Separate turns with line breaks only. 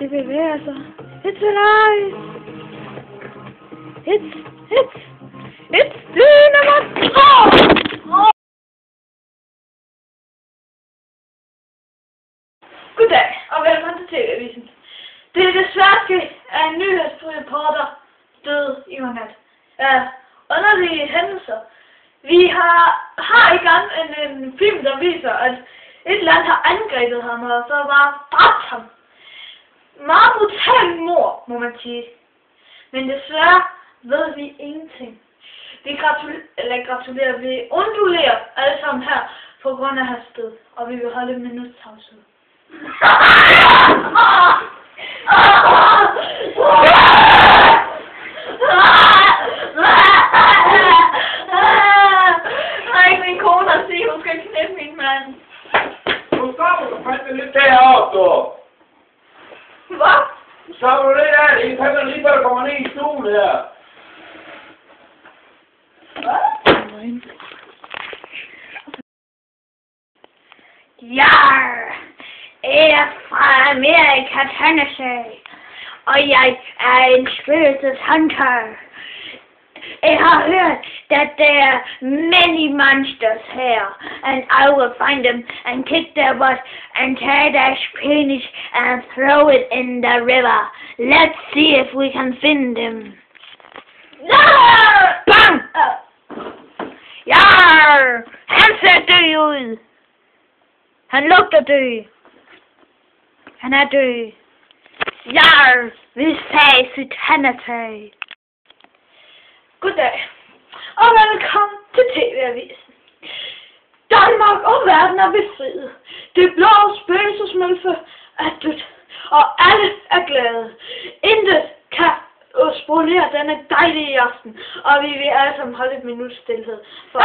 Det bevæger sig. It's alive! It's fly nummer 2! Goddag, og velkommen til TV-avisen. Det er desværre sket, at en nyhedsreporter døde i går nat. Af underlige hændelser. Vi har i gang en film, der viser, at et land har angrebet ham, og så bare dræbt ham. Meget brutal mord, må man sige. Men desværre ved vi ingenting. Vi gratulerer, vi undulerer alle sammen her på grund af hans død, og vi vil holde en minuts tavshed. Min kone har sagt, hun skal knippe min mand.
Nu stopper du fandme lidt deroppe, du.
Hvad?
Nu stopper du lidt af det. I fandme lige før du kommer ned i stuen her.
Hvad? Jeg er fra Amerika, Tennessee, og jeg er en spøgelseshunter. Jeg har hørt, that there are many monsters here, and I will find them and kick their butt and tear their penis and throw it in the river. Let's see if we can find them. Yarr! Bang! Yarr! Han ser død ud. Han lugter død. Han er død. Yarr! Vi ses i Tennessee. Goddag, og velkommen til TV-avisen. Danmark og verden er befriet. Det blå spøgelsesmølfe er dødt, og alle er glade. Intet kan spolere denne dejlige aften, og vi vil alle sammen holde et minut stilhed. For...